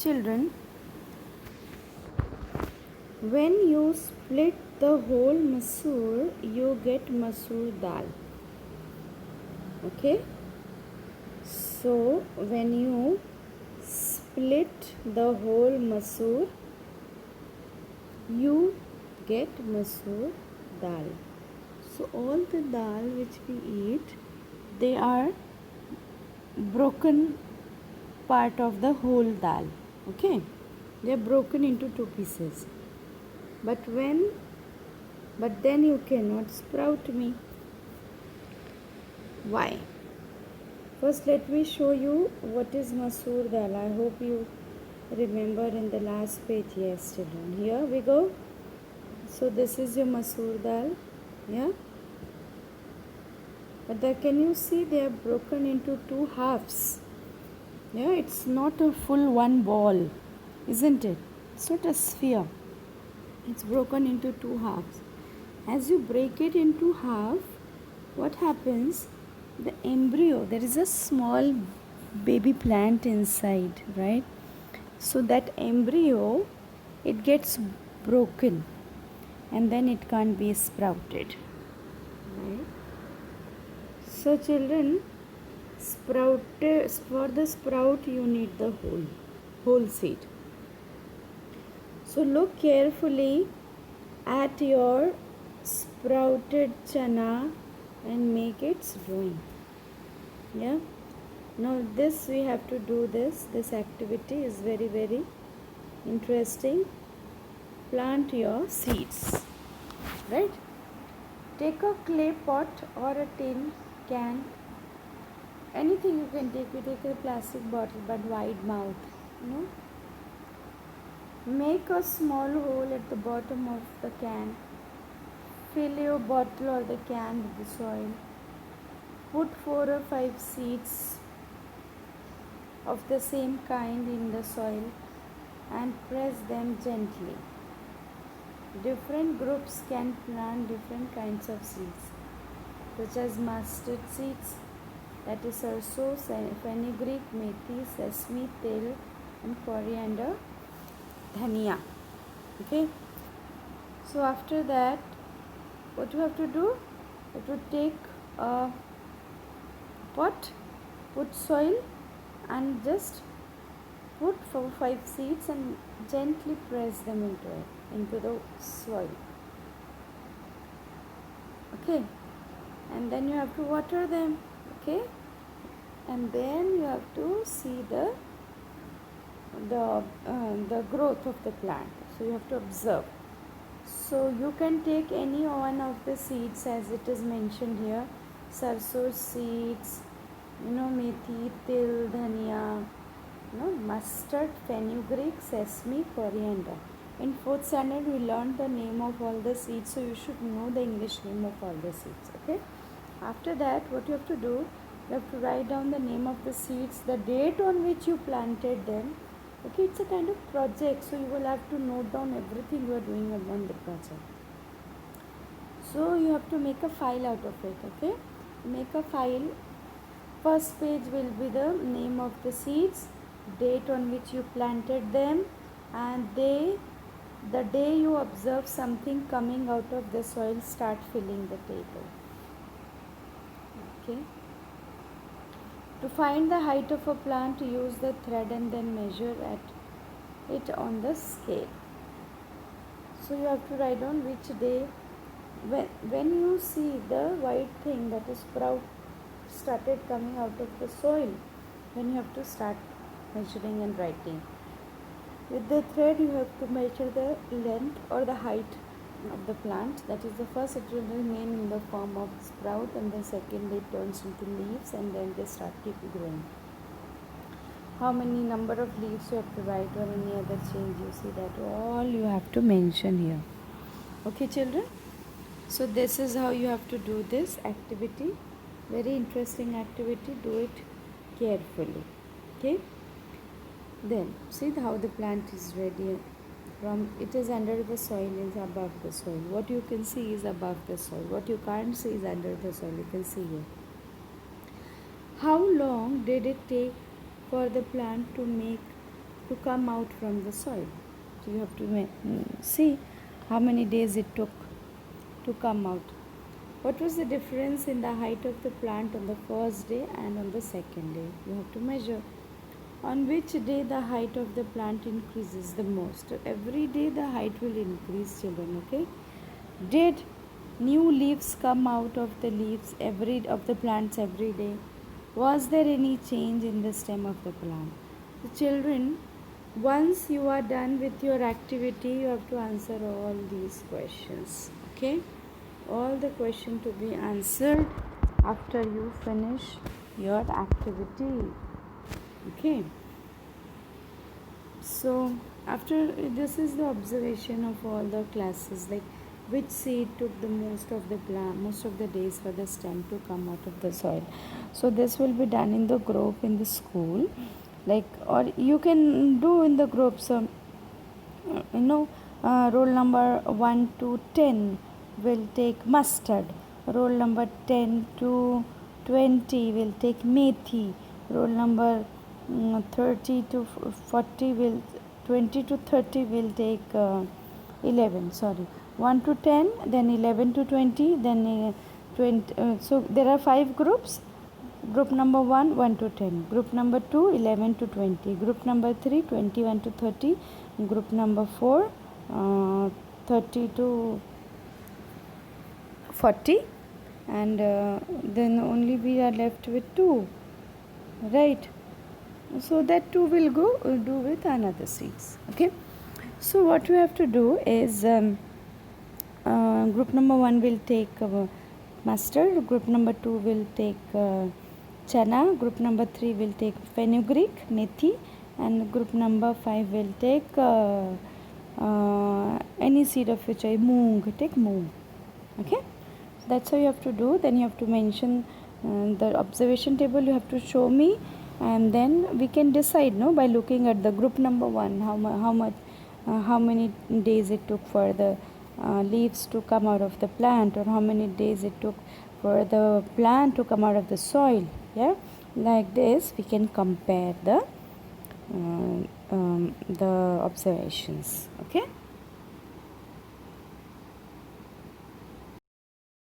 Children, when you split the whole masoor, you get masoor dal. Okay? So, when you split the whole masoor, you get masoor dal. So, all the dal which we eat, they are broken part of the whole dal. Okay? They are broken into two pieces. But then you cannot sprout me. Why? First, let me show you what is masoor dal. I hope you remember in the last page. Yes, children. Here we go. So this is your masoor dal. Yeah. But can you see they are broken into two halves? Yeah, it's not a full one ball, isn't it? It's not a sphere. It's broken into two halves. As you break it into half, what happens? The embryo, there is a small baby plant inside, right? So that embryo, it gets broken and then it can't be sprouted, right? So children, for the sprout you need the whole seed. So look carefully at your sprouted chana and make its drawing. Yeah. Now this we have to do this activity is very very interesting. Plant your seeds, right? Take a clay pot or a tin can, anything you can take. You take a plastic bottle but wide mouth, make a small hole at the bottom of the can. Fill your bottle or the can with the soil. Put 4 or 5 seeds of the same kind in the soil and press them gently. Different groups can plant different kinds of seeds, such as mustard seeds, that is sarso, fenugreek, methi, sesame, tel, and coriander, dhania. Okay. So after that, what you have to do? You have to take a pot, put soil, and just put 4 or 5 seeds and gently press them into the soil. Okay, and then you have to water them. Okay, and then you have to see the growth of the plant. So you have to observe. So you can take any one of the seeds as it is mentioned here. Sarso seeds, methi, til, dhania, mustard, fenugreek, sesame, coriander. In 4th standard we learned the name of all the seeds, so you should know the English name of all the seeds. Okay. After that, what you have to do, you have to write down the name of the seeds, the date on which you planted them. Okay, it's a kind of project, so you will have to note down everything you are doing on the project. So you have to make a file out of it. Okay, make a file. First page will be the name of the seeds, date on which you planted them, and the day you observe something coming out of the soil, start filling the table. Okay. To find the height of a plant, use the thread and then measure it on the scale. So you have to write down which day. When you see the white thing, that is sprout, started coming out of the soil, then you have to start measuring and writing. With the thread you have to measure the length or the height of the plant. That is, the first it will remain in the form of sprout, and then second it turns into leaves, and then they start keep growing. How many number of leaves you have to write or any other change, you see that all you have to mention here. Okay children, so this is how you have to do this activity. Very interesting activity. Do it carefully. Okay. Then see how the plant is ready. From it is under the soil, is above the soil. What you can see is above the soil. What you can't see is under the soil. You can see here. How long did it take for the plant to make to come out from the soil. So you have to see how many days it took to come out. What was the difference in the height of the plant on the first day and on the second day? You have to measure. On which day the height of the plant increases the most? Every day the height will increase, children, okay? Did new leaves come out of the leaves of the plants every day? Was there any change in the stem of the plant? The children, once you are done with your activity, you have to answer all these questions, okay? All the questions to be answered after you finish your activity, okay? So after this is the observation of all the classes, like which seed took the most of the days for the stem to come out of the soil. So this will be done in the group in the school, like, or you can do in the groups. Roll number 1 to 10 will take mustard. Roll number 10 to 20 will take methi. Roll number 30 to 40 will 20 to 30 will take 11, sorry, 1 to 10, then 11 to 20, then 20. So there are 5 groups. Group number 1, 1 to 10. Group number 2, 11 to 20. Group number 3, 21 to 30. Group number 4, 30 to 40. And then only we are left with 2. Right? So that 2 will go do with another seeds. Okay? So what we have to do is group number 1 will take mustard. Group number 2 will take chana. Group number 3 will take fenugreek, methi, and group number 5 will take any seed of which moong. Take moong. Okay, so that's how you have to do. Then you have to mention the observation table. You have to show me, and then we can decide, no, by looking at the group number 1, how many days it took for the leaves to come out of the plant, or how many days it took for the plant to come out of the soil. Yeah, like this we can compare the observations. Okay.